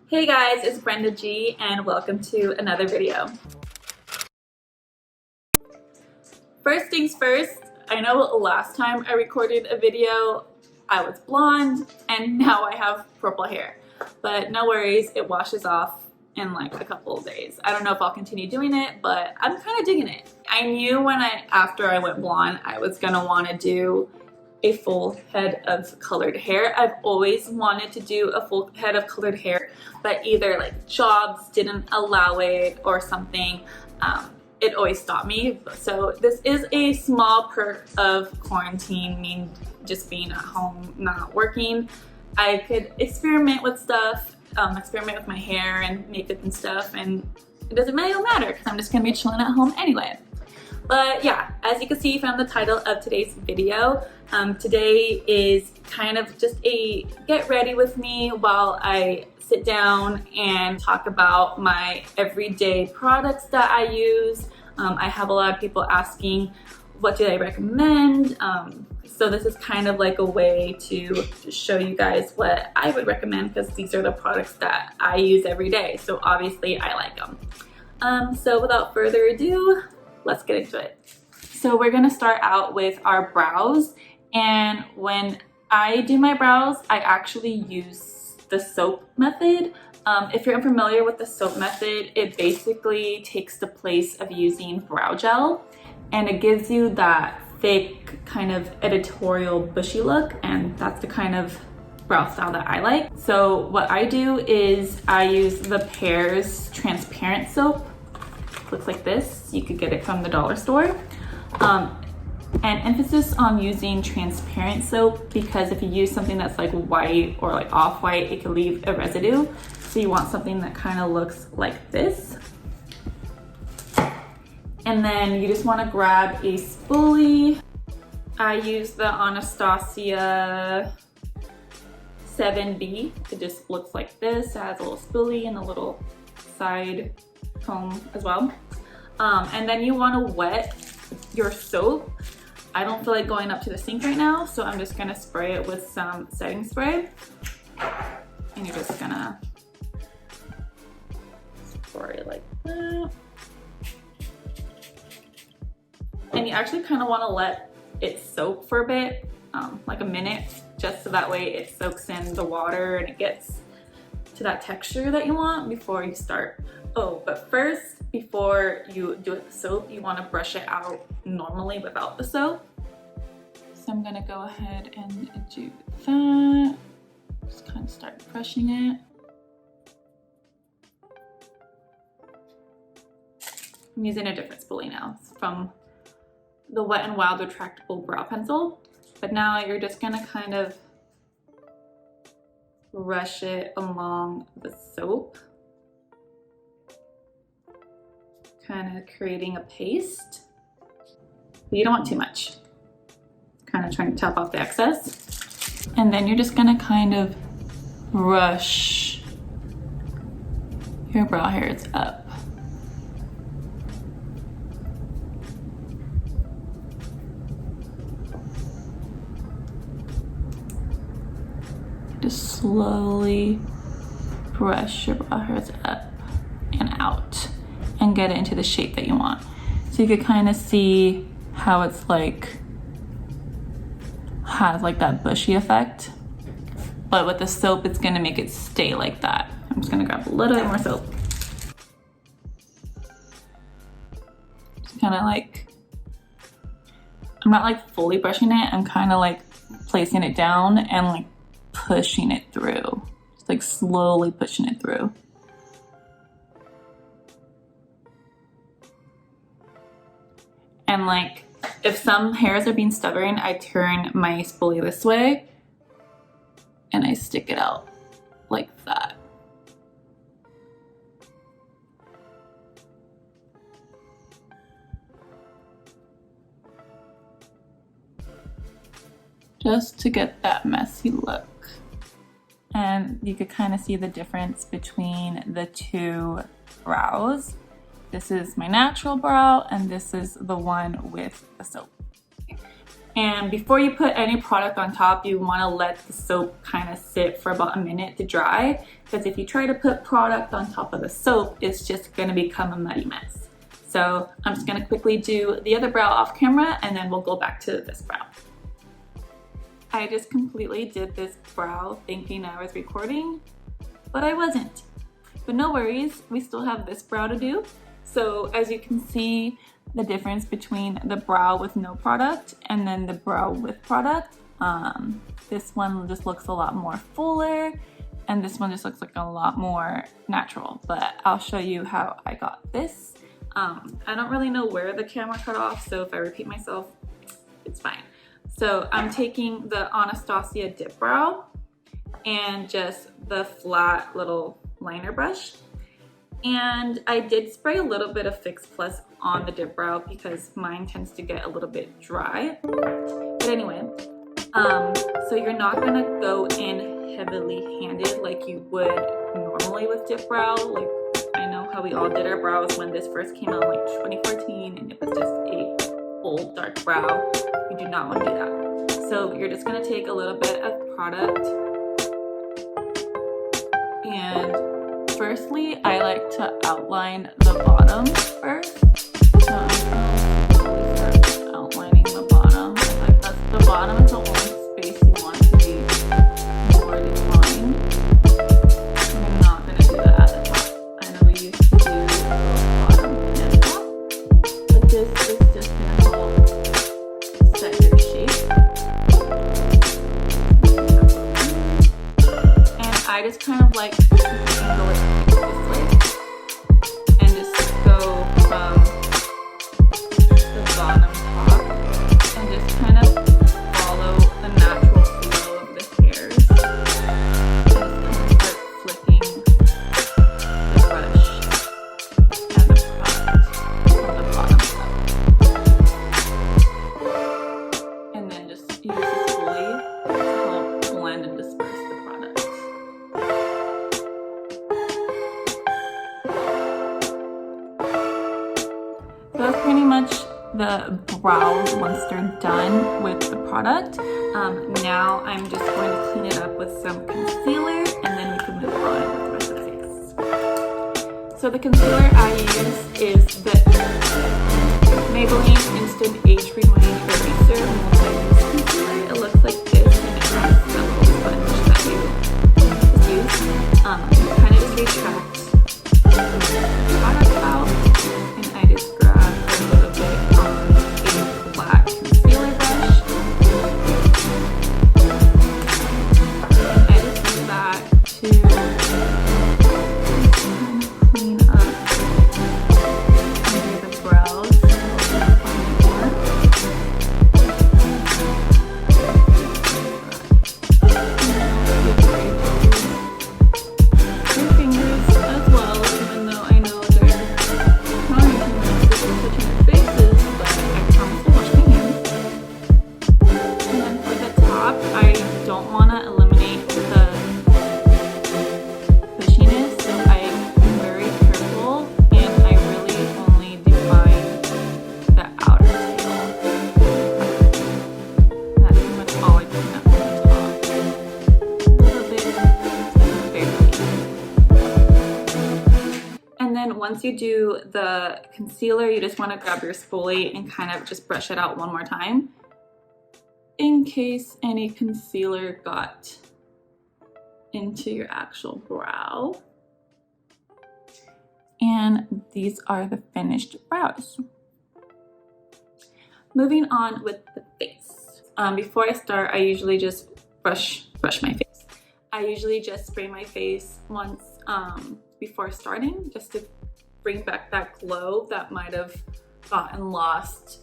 Hey guys, it's Brenda G and welcome to another video. First things first, I know last time I recorded a video I was blonde and now I have purple hair, but no worries, it washes off in like a couple of days. I don't know if I'll continue doing it, but I'm kind of digging it. I knew after I went blonde, I was gonna want to do a full head of colored hair. I've always wanted to do a full head of colored hair, but either like jobs didn't allow it or something. It always stopped me. So this is a small perk of quarantine, me just being at home, not working. I could experiment with stuff, experiment with my hair and makeup and stuff, and it doesn't really matter because I'm just gonna be chilling at home anyway. But yeah, as you can see from the title of today's video, today is kind of just a get ready with me while I sit down and talk about my everyday products that I use. I have a lot of people asking, what do I recommend? So this is kind of like a way to show you guys what I would recommend because these are the products that I use every day. So obviously I like them. So without further ado, let's get into it. So we're gonna start out with our brows, and when I do my brows, I actually use the soap method. If you're unfamiliar with the soap method, it basically takes the place of using brow gel, and it gives you that thick kind of editorial bushy look, and that's the kind of brow style that I like. So what I do is I use the Pear's transparent soap. Looks like this. You could get it from the dollar store. And emphasis on using transparent soap because if you use something that's like white or like off-white, it can leave a residue. So you want something that kind of looks like this. And then you just want to grab a spoolie. I use the Anastasia 7B. It just looks like this. It has a little spoolie and a little side comb as well. And then you want to wet your soap. I don't feel like going up to the sink right now, so I'm just gonna spray it with some setting spray. And you're just gonna spray it like that. And you actually kind of want to let it soak for a bit, like a minute, just so that way it soaks in the water and it gets to that texture that you want before you start. Oh, but first, before you do it with soap, you want to brush it out normally without the soap. So I'm gonna go ahead and do that. Just kind of start brushing it. I'm using a different spoolie now. It's from the Wet n Wild retractable brow pencil. But now you're just gonna kind of brush it along the soap, kind of creating a paste. But you don't want too much. Kind of trying to top off the excess. And then you're just gonna kind of brush your brow hairs up. Just slowly brush your brow hairs up and out and get it into the shape that you want. So you could kind of see how it's like, has like that bushy effect. But with the soap, it's gonna make it stay like that. I'm just gonna grab a little bit more soap. Just kind of like, I'm not like fully brushing it, I'm kind of like placing it down and like pushing it through. Just like slowly pushing it through. And like, if some hairs are being stubborn, I turn my spoolie this way and I stick it out like that. Just to get that messy look. And you could kind of see the difference between the two brows. This is my natural brow and this is the one with the soap. And before you put any product on top, you want to let the soap kind of sit for about a minute to dry, because if you try to put product on top of the soap, it's just going to become a muddy mess. So I'm just going to quickly do the other brow off camera, and then we'll go back to this brow. I just completely did this brow thinking I was recording, but I wasn't. But no worries, we still have this brow to do. So as you can see, the difference between the brow with no product and then the brow with product. This one just looks a lot more fuller, and this one just looks like a lot more natural, but I'll show you how I got this. I don't really know where the camera cut off, so if I repeat myself, it's fine. So I'm taking the Anastasia Dip Brow and just the flat little liner brush. And I did spray a little bit of Fix Plus on the dip brow because mine tends to get a little bit dry. But anyway, so you're not gonna go in heavily handed like you would normally with dip brow. Like, I know how we all did our brows when this first came out, like 2014, and it was just a bold dark brow. You do not want to do that. So you're just gonna take a little bit of product, and firstly, I like to outline the bottom first. So I'm going to start outlining the bottom. Like the bottom is the only space you want to be more defined. I'm not going to do that at the top. I know we used to do the bottom and top, but this is just going to help set your shape. And I just kind of like to angle it this way and just go from the bottom top and just kind of follow the natural flow of the hairs and just kind of start flicking the brush and the product from the bottom up, and then just use the spoolie to help blend and disperse the product. So that's pretty much the brows once they're done with the product. Now I'm just going to clean it up with some concealer, and then we can move on with the rest of the face. So the concealer I use is the Maybelline Instant Age Rewind Eraser Multi-Use Concealer. It looks like this, and it has the little sponge that you use. You kind of just retract the product out, and I just grab a little bit on a black concealer brush, and I just use that to kind of clean up under the brows a little bit more. Your fingers as well, even though I know they're trying to make this touching your faces, but I promise to wash my hands. And then for the top, I don't want to eliminate the pushiness, so I am very careful, and I really only define the outer tail. And that's pretty much all I clean up from the top. A little bit, barely. And then once you do the concealer, you just want to grab your spoolie and kind of just brush it out one more time in case any concealer got into your actual brow. And these are the finished brows. Moving on with the face. Before I start, I usually just brush my face. I usually just spray my face once before starting, just to bring back that glow that might have gotten lost.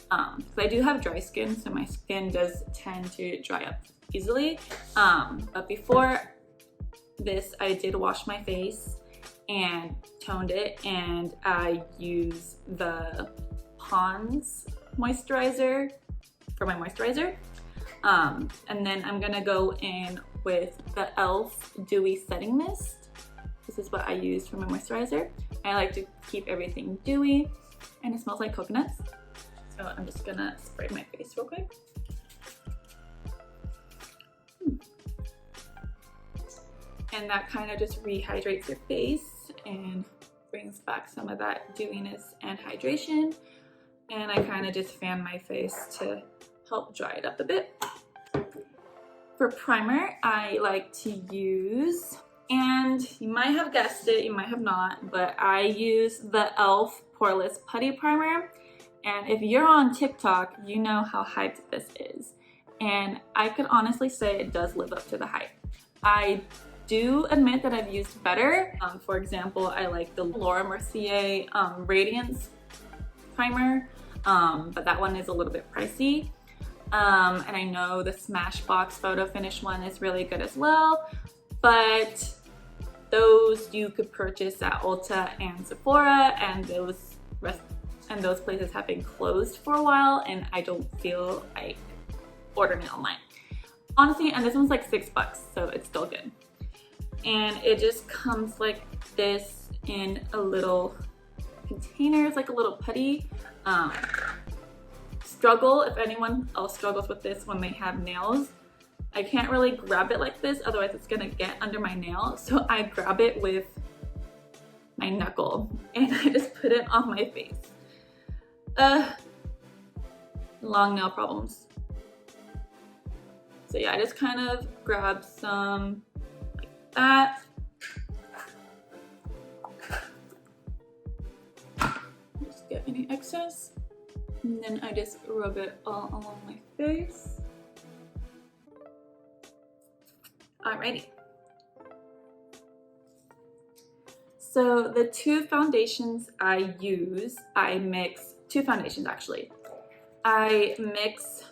Because I do have dry skin, so my skin does tend to dry up easily. But before this, I did wash my face and toned it, and I use the Pond's moisturizer for my moisturizer. And then I'm gonna go in with the e.l.f. Dewy Setting Mist. This is what I use for my moisturizer. I like to keep everything dewy, and it smells like coconuts. So I'm just gonna spray my face real quick. And that kind of just rehydrates your face and brings back some of that dewiness and hydration. And I kind of just fan my face to help dry it up a bit. For primer, I like to use, and you might have guessed it, you might have not, but I use the e.l.f. Poreless Putty Primer. And if you're on TikTok, you know how hyped this is. And I could honestly say it does live up to the hype. I do admit that I've used better. For example, I like the Laura Mercier Radiance Primer, but that one is a little bit pricey. And I know the Smashbox Photo Finish one is really good as well, but those you could purchase at Ulta and Sephora, and those places have been closed for a while, and I don't feel like ordering it online. Honestly, and this one's like $6, so it's still good. And it just comes like this in a little container. It's like a little putty. Struggle, if anyone else struggles with this when they have nails, I can't really grab it like this, otherwise it's gonna get under my nail. So I grab it with my knuckle and I just put it on my face. Long nail problems. So yeah, I just kind of grab some like that. Just get any excess. And then I just rub it all along my face. Alrighty. So the two foundations I use, I mix, two foundations actually. I mix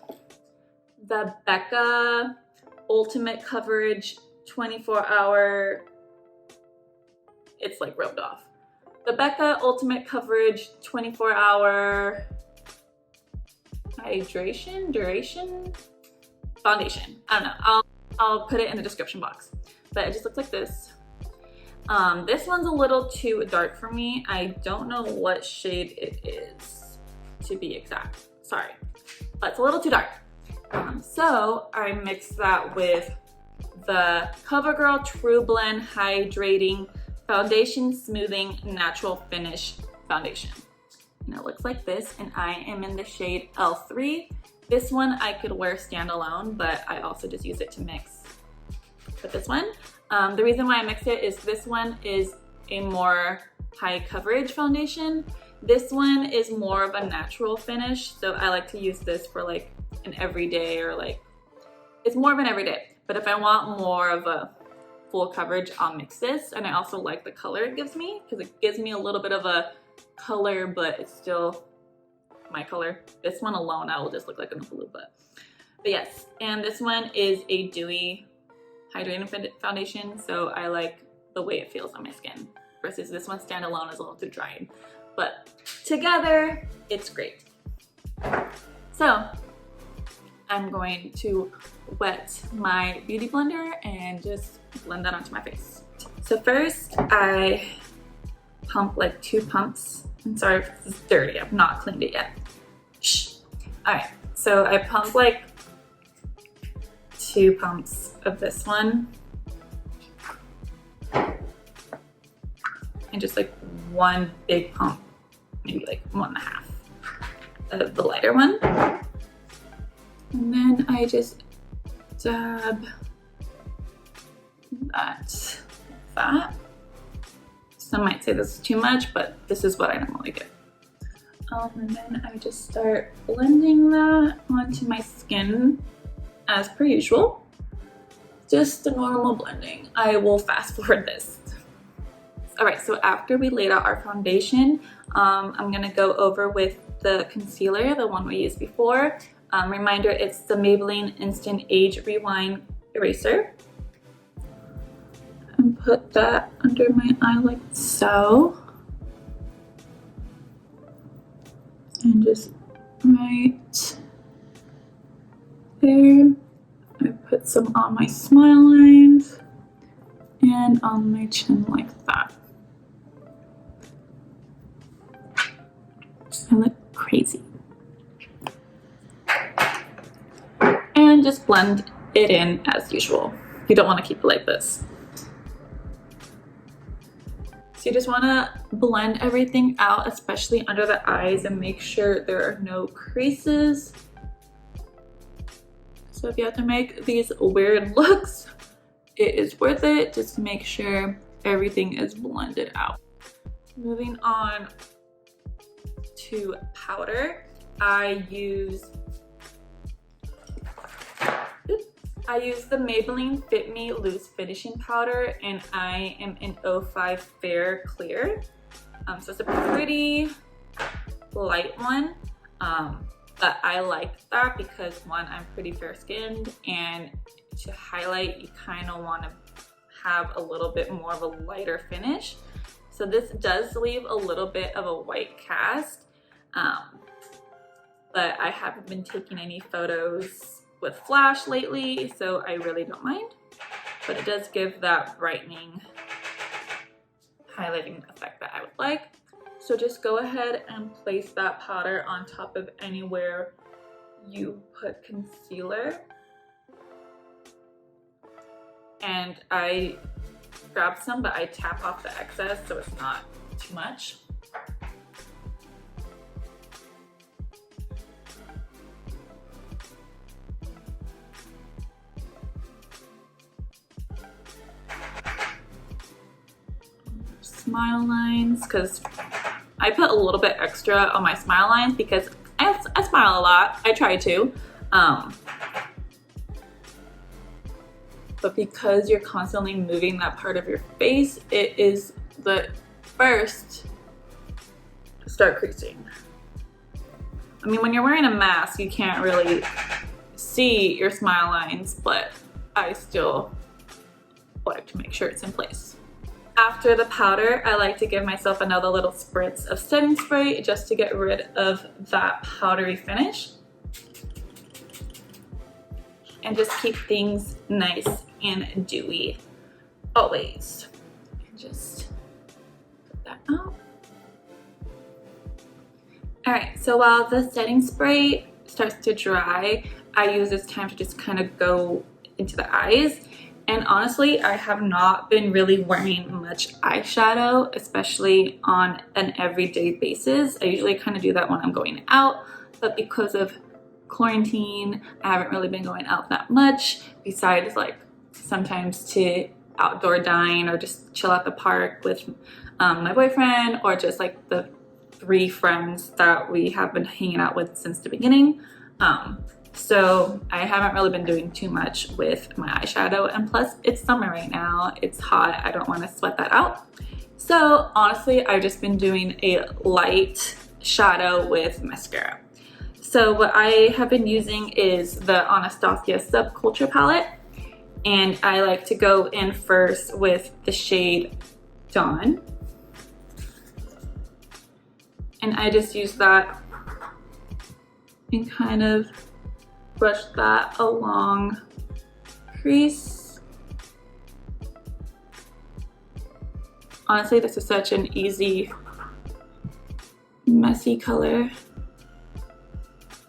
the Becca Ultimate Coverage 24-hour, it's like rubbed off. The Becca Ultimate Coverage 24-hour duration foundation. I don't know. I'll put it in the description box. But it just looks like this. This one's a little too dark for me. I don't know what shade it is, to be exact. Sorry, but it's a little too dark. So I mix that with the CoverGirl True Blend Hydrating Foundation Smoothing Natural Finish Foundation. And it looks like this, and I am in the shade L3. This one I could wear standalone, but I also just use it to mix with this one. The reason why I mix it is this one is a more high coverage foundation. This one is more of a natural finish, so I like to use this for like an everyday, or like, it's more of an everyday. But if I want more of a full coverage, I'll mix this. And I also like the color it gives me, because it gives me a little bit of a color, but it's still my color. This one alone, I will just look like an Oompa Loompa. But yes, and this one is a dewy hydrating foundation, so I like the way it feels on my skin, versus this one standalone is a little too dry. But together, it's great. So I'm going to wet my beauty blender and just blend that onto my face. So first, I pump like 2 pumps. I'm sorry if this is dirty, I've not cleaned it yet. Shh. All right, so I pump like 2 pumps of this one. And just like 1 big pump, maybe like 1.5 of the lighter one. And then I just dab that. Some might say this is too much, but this is what I normally do. And then I just start blending that onto my skin as per usual. Just the normal blending. I will fast forward this. All right, so after we laid out our foundation, I'm gonna go over with the concealer, the one we used before. Reminder, it's the Maybelline Instant Age Rewind Eraser. And put that under my eye like so. And just right there. I put some on my smile lines and on my chin like that. I look crazy. And just blend it in as usual. You don't want to keep it like this. So you just want to blend everything out, especially under the eyes, and make sure there are no creases. So if you have to make these weird looks, it is worth it just to make sure everything is blended out. Moving on to powder, I use the Maybelline Fit Me Loose Finishing Powder, and I am in 05 Fair Clear. So it's a pretty light one, but I like that because one, I'm pretty fair skinned, and to highlight, you kind of want to have a little bit more of a lighter finish. So this does leave a little bit of a white cast, but I haven't been taking any photos with flash lately, so I really don't mind. But it does give that brightening, highlighting effect that I would like. So just go ahead and place that powder on top of anywhere you put concealer. And I grab some, but I tap off the excess so it's not too much. Smile lines, because I put a little bit extra on my smile lines because I smile a lot. I try to. But because you're constantly moving that part of your face, it is the first to start creasing. I mean, when you're wearing a mask, you can't really see your smile lines, but I still like to make sure it's in place. After the powder, I like to give myself another little spritz of setting spray just to get rid of that powdery finish. And just keep things nice and dewy always. And just put that out. All right, so while the setting spray starts to dry, I use this time to just kind of go into the eyes. And honestly, I have not been really wearing much eyeshadow, especially on an everyday basis. I usually kind of do that when I'm going out, but because of quarantine, I haven't really been going out that much, besides like sometimes to outdoor dine or just chill at the park with my boyfriend, or just like the 3 friends that we have been hanging out with since the beginning. So I haven't really been doing too much with my eyeshadow, and plus it's summer right now, it's hot, I don't want to sweat that out. So honestly, I've just been doing a light shadow with mascara. So what I have been using is the Anastasia Subculture palette, and I like to go in first with the shade Dawn. And I just use that and kind of brush that along crease. Honestly, this is such an easy, messy color.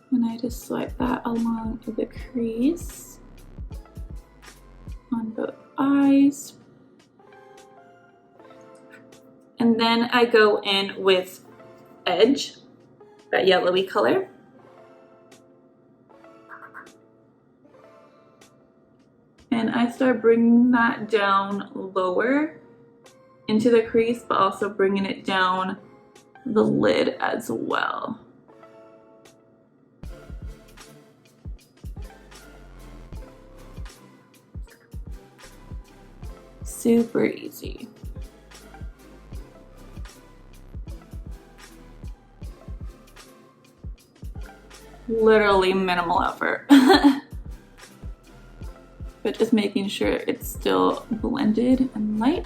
And I just swipe that along the crease on both eyes. And then I go in with Edge, that yellowy color. And I start bringing that down lower into the crease, but also bringing it down the lid as well. Super easy. Literally minimal effort. But just making sure it's still blended and light.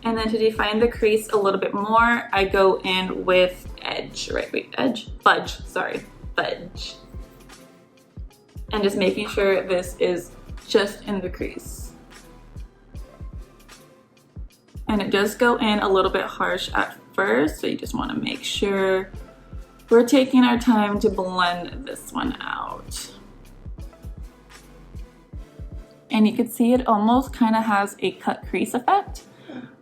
And then to define the crease a little bit more, I go in with Fudge, sorry, Fudge. And just making sure this is just in the crease. And it does go in a little bit harsh at first, so you just want to make sure we're taking our time to blend this one out. and you can see it almost kind of has a cut crease effect,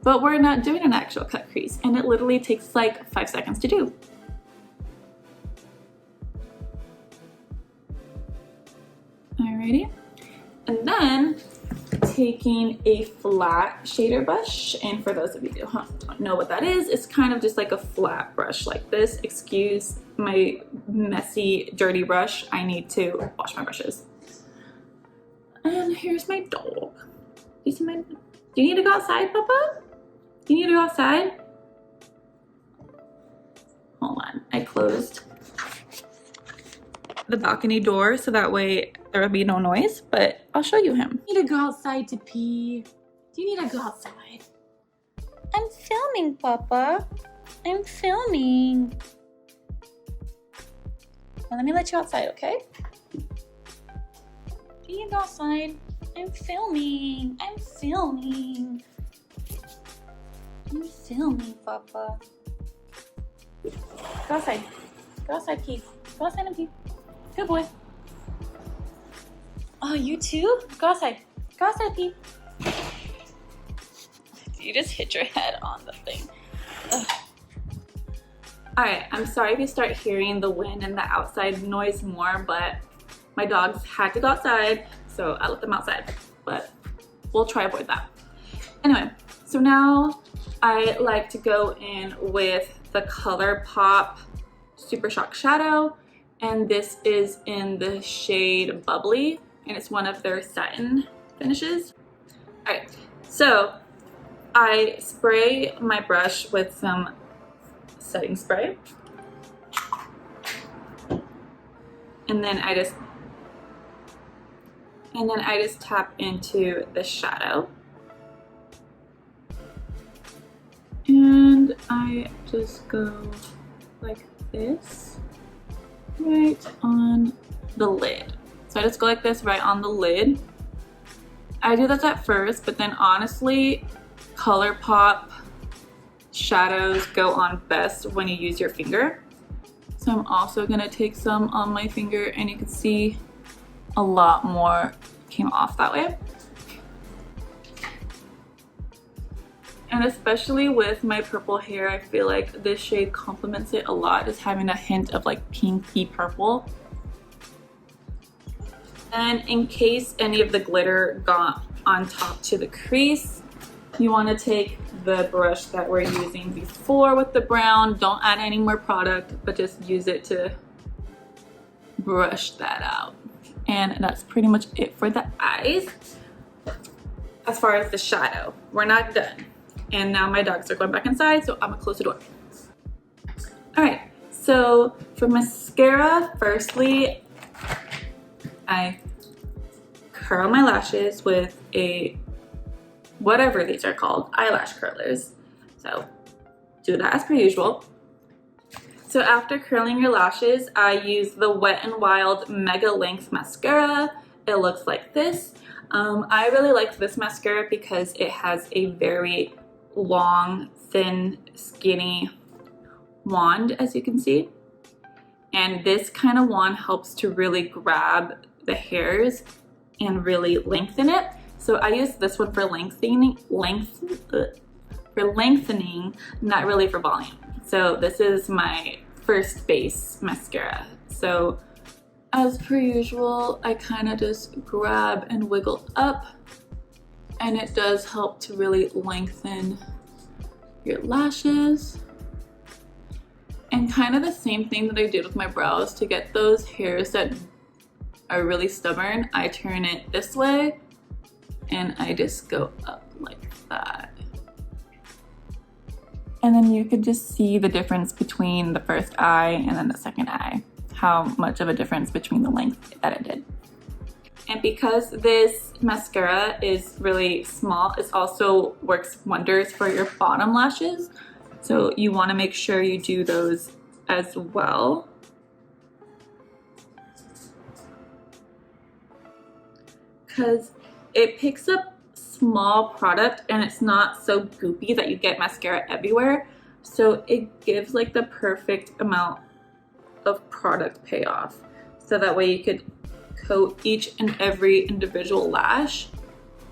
but we're not doing an actual cut crease, and it literally takes like 5 seconds to do. Alrighty, and then taking a flat shader brush, and for those of you who don't know what that is, it's kind of just like a flat brush like this. Excuse my messy, dirty brush. I need to wash my brushes. And here's my dog. You see my, do you need to go outside, Papa? Do you need to go outside? Hold on, I closed the balcony door so that way there will be no noise, but I'll show you him. You need to go outside to pee. Do you need to go outside? I'm filming, Papa. I'm filming. Well, let me let you outside, okay? Do you go outside? I'm filming. I'm filming. I'm filming, Papa. Go outside. Go outside, pee. Go outside and pee. Good boy. Oh, you too? Go outside. Go outside, pee. You just hit your head on the thing. Ugh. Alright, I'm sorry if you start hearing the wind and the outside noise more, but my dogs had to go outside, so I let them outside. But we'll try to avoid that. Anyway, so now I like to go in with the ColourPop Super Shock Shadow, and this is in the shade Bubbly, and it's one of their satin finishes. Alright, so I spray my brush with some setting spray, and then I just tap into the shadow, and I just go like this right on the lid. So I just go like this right on the lid. I do this at first, but then honestly, ColourPop shadows go on best when you use your finger. So I'm also gonna take some on my finger, and you can see a lot more came off that way. And especially with my purple hair, I feel like this shade complements it a lot, just having a hint of like pinky purple. And in case any of the glitter got on top to the crease, you want to take the brush that we're using before with the brown. Don't add any more product, but just use it to brush that out. And that's pretty much it for the eyes. As far as the shadow, we're not done. And now my dogs are going back inside, so I'm gonna close the door. All right, so for mascara, firstly, I curl my lashes with a, whatever these are called, eyelash curlers. So do that as per usual. So after curling your lashes, I use the Wet n Wild Mega Length Mascara. It looks like this. I really like this mascara because it has a very long, thin, skinny wand, as you can see. And this kind of wand helps to really grab the hairs and really lengthen it. So I use this one for lengthening, not really for volume. So this is my first base mascara. So as per usual, I kind of just grab and wiggle up, and it does help to really lengthen your lashes. And kind of the same thing that I did with my brows, to get those hairs that are really stubborn, I turn it this way and I just go up like that. And then you could just see the difference between the first eye and then the second eye, how much of a difference between the length that it did. And because this mascara is really small, it also works wonders for your bottom lashes. So you want to make sure you do those as well. Because it picks up small product and it's not so goopy that you get mascara everywhere. So it gives like the perfect amount of product payoff. So that way you could coat each and every individual lash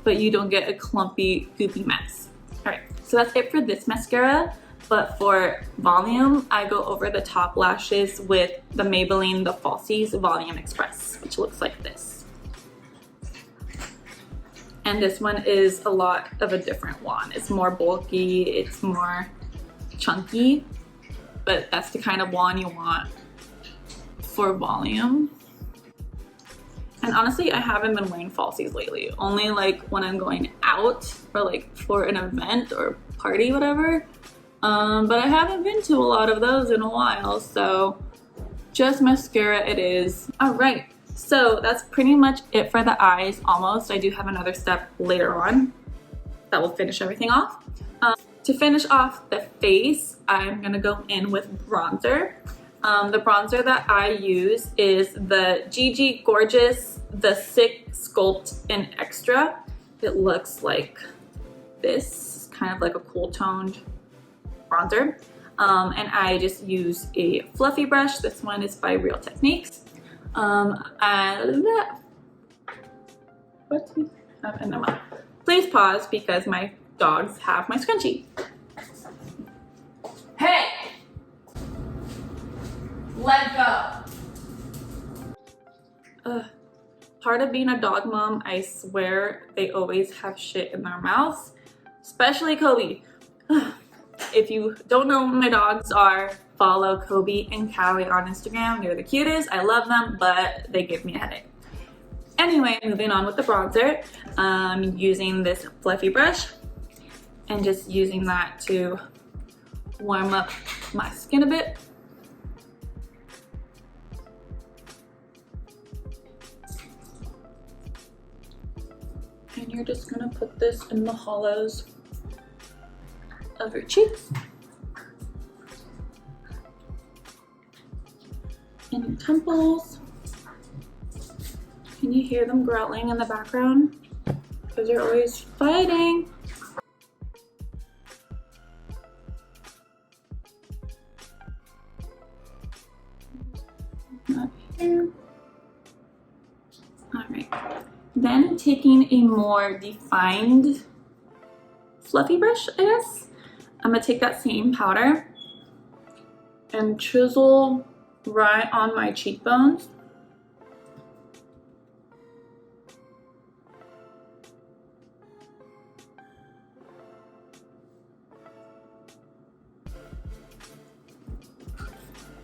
but you don't get a clumpy, goopy mess. All right, so that's it for this mascara. But for volume, I go over the top lashes with the Maybelline The Falsies Volume Express, which looks like this. And this one is a lot of a different one. It's more bulky, it's more chunky, but that's the kind of wand you want for volume. And honestly, I haven't been wearing falsies lately. Only like when I'm going out or like for an event or party, whatever. But I haven't been to a lot of those in a while, so just mascara it is. All right, so that's pretty much it for the eyes, almost. I do have another step later on that will finish everything off. To finish off the face, I'm gonna go in with bronzer. The bronzer that I use is the Gigi Gorgeous The Sick Sculpt in Extra. It looks like this, kind of like a cool toned bronzer. And I just use a fluffy brush. This one is by Real Techniques. What do you have in the mouth? Please pause because my dogs have my scrunchie. Hey! Let go. Part of being a dog mom, I swear they always have shit in their mouths, especially Kobe. If you don't know who my dogs are, follow Kobe and Callie on Instagram. They're the cutest. I love them, but they give me a headache. Anyway, moving on with the bronzer. I'm using this fluffy brush and just using that to warm up my skin a bit. And you're just gonna put this in the hollows of your cheeks and your temples. Can you hear them growling in the background? Because they're always fighting. Not here. All right. Then taking a more defined fluffy brush, I guess. I'm gonna take that same powder and chisel right on my cheekbones.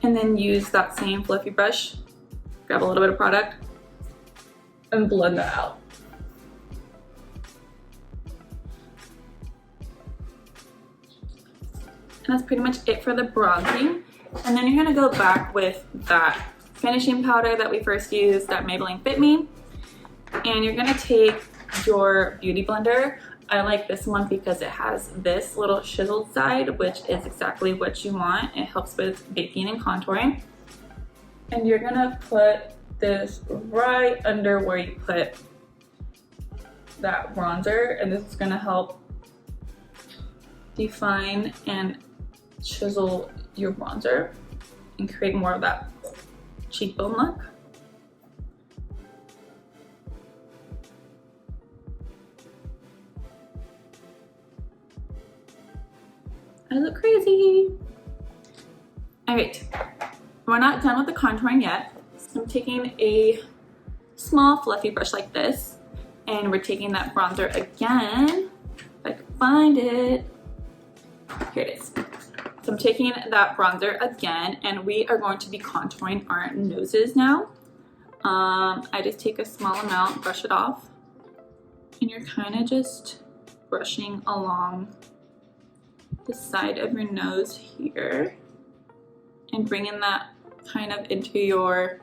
And then use that same fluffy brush, grab a little bit of product, and blend that out. And that's pretty much it for the bronzing. And then you're gonna go back with that finishing powder that we first used, that Maybelline Fit Me. And you're gonna take your beauty blender. I like this one because it has this little chiseled side, which is exactly what you want. It helps with baking and contouring. And you're gonna put this right under where you put that bronzer, and this is gonna help define and chisel your bronzer and create more of that cheekbone look. I look crazy. All right, we're not done with the contouring yet. So I'm taking a small fluffy brush like this, and we're taking that bronzer again, if I can find it. Here it is. So I'm taking that bronzer again, and we are going to be contouring our noses now. I just take a small amount, brush it off, and you're kind of just brushing along the side of your nose here and bringing that kind of into your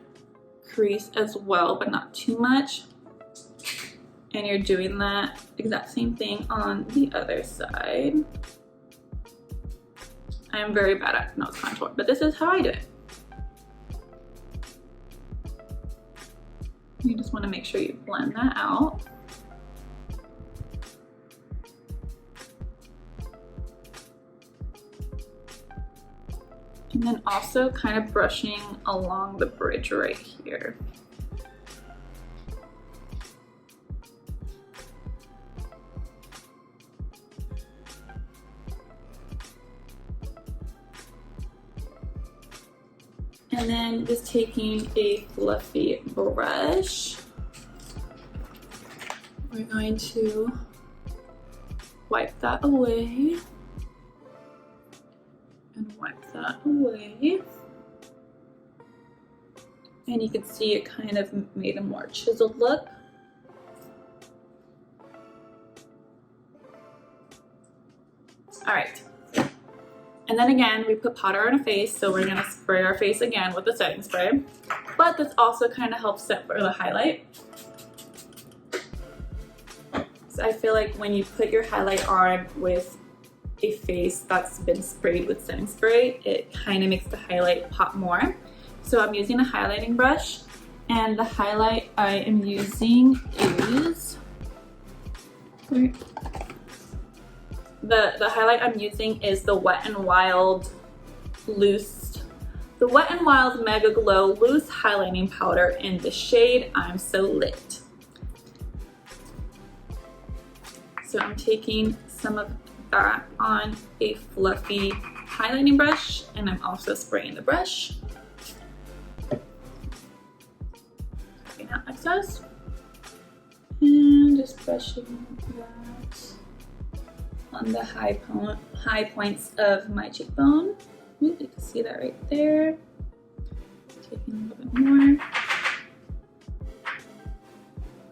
crease as well, but not too much. And you're doing that exact same thing on the other side. I'm very bad at nose contour, but this is how I do it. You just want to make sure you blend that out. And then also kind of brushing along the bridge right here. And then just taking a fluffy brush, we're going to wipe that away and wipe that away. And you can see it kind of made a more chiseled look. All right. And then again, we put powder on our face, so we're gonna spray our face again with the setting spray. But this also kind of helps set for the highlight. So I feel like when you put your highlight on with a face that's been sprayed with setting spray, it kind of makes the highlight pop more. So I'm using a highlighting brush, and the highlight I am using is the highlight I'm using is the Wet n Wild Mega Glow Loose Highlighting Powder in the shade I'm So Lit. So I'm taking some of that on a fluffy highlighting brush, and I'm also spraying the brush. Taking out excess and just brushing that on the high points of my cheekbone. Ooh, you can see that right there. Taking a little bit more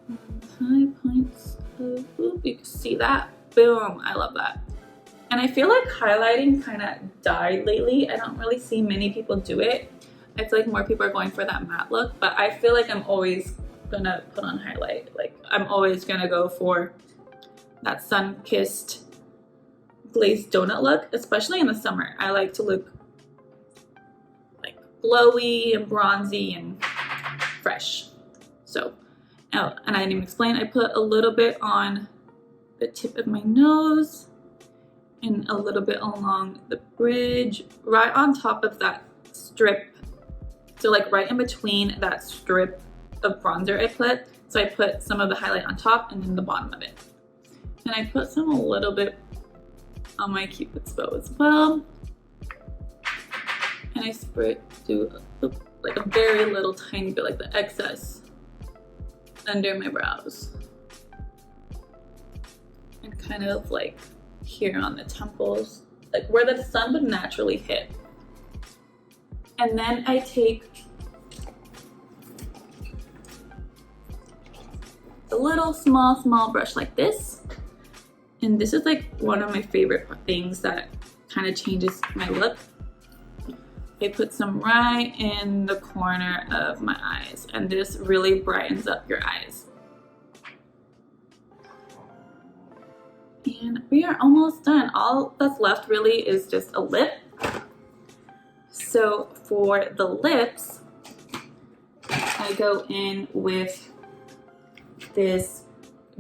on the high points of, ooh, you can see that. Boom, I love that. And I feel like highlighting kind of died lately. I don't really see many people do it. I feel like more people are going for that matte look, but I feel like I'm always gonna put on highlight. Like I'm always gonna go for that sun-kissed glazed donut look, especially in the summer. I like to look like glowy and bronzy and fresh. So, oh, and I didn't even explain, I put a little bit on the tip of my nose and a little bit along the bridge, right on top of that strip. So like right in between that strip of bronzer I put. So I put some of the highlight on top and then the bottom of it. And I put some a little bit on my Cupid's bow as well. And I do like a very little tiny bit, like the excess, under my brows. And kind of like here on the temples, like where the sun would naturally hit. And then I take a little small brush like this. And this is like one of my favorite things that kind of changes my look. I put some right in the corner of my eyes, and this really brightens up your eyes. And we are almost done. All that's left really is just a lip. So for the lips, I go in with this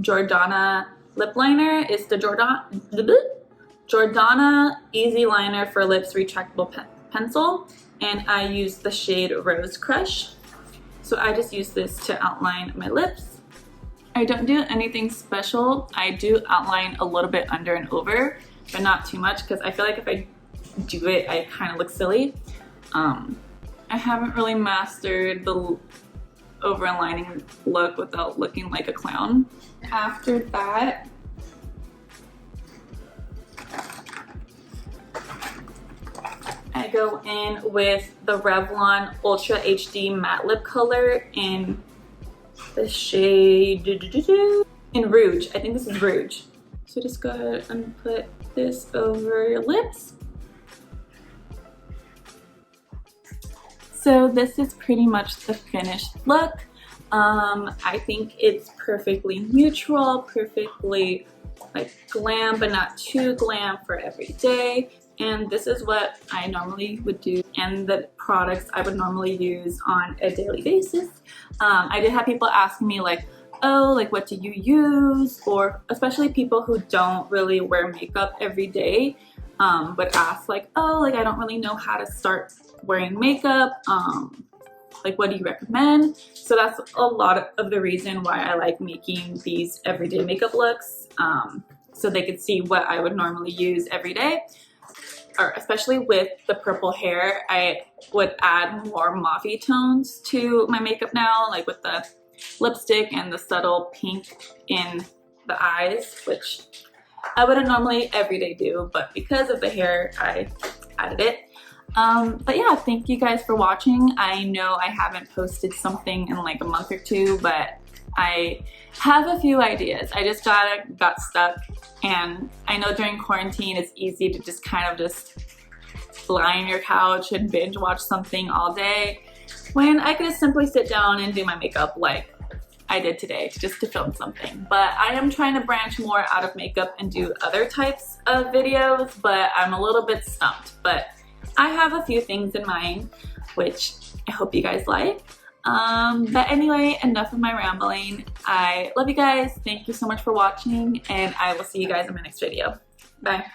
Jordana lip liner. It's the Jordana Easy Liner for Lips Retractable Pencil, and I use the shade Rose Crush. So I just use this to outline my lips. I don't do anything special. I do outline a little bit under and over, but not too much, because I feel like if I do it, I kind of look silly. I haven't really mastered the over-aligning look without looking like a clown. After that, I go in with the Revlon Ultra HD Matte Lip Color in the shade in Rouge. I think this is Rouge. So just go ahead and put this over your lips. So this is pretty much the finished look. I think it's perfectly neutral, perfectly like glam, but not too glam for every day. And this is what I normally would do, and the products I would normally use on a daily basis. I did have people asking me like, oh, like what do you use? Or especially people who don't really wear makeup every day, would ask like, oh, like I don't really know how to start wearing makeup. Like what do you recommend? So that's a lot of the reason why I like making these everyday makeup looks, so they could see what I would normally use every day. or especially with the purple hair, I would add more mauvey tones to my makeup now, like with the lipstick and the subtle pink in the eyes, which I wouldn't normally everyday do, but because of the hair, I added it. But yeah, thank you guys for watching. I know I haven't posted something in like a month or two, but I have a few ideas. I just got stuck, and I know during quarantine it's easy to just kind of just lie on your couch and binge watch something all day, when I could just simply sit down and do my makeup like I did today, just to film something. But I am trying to branch more out of makeup and do other types of videos, but I'm a little bit stumped. But I have a few things in mind, which I hope you guys like. But anyway, enough of my rambling. I love you guys. Thank you so much for watching, and I will see you guys in my next video. Bye.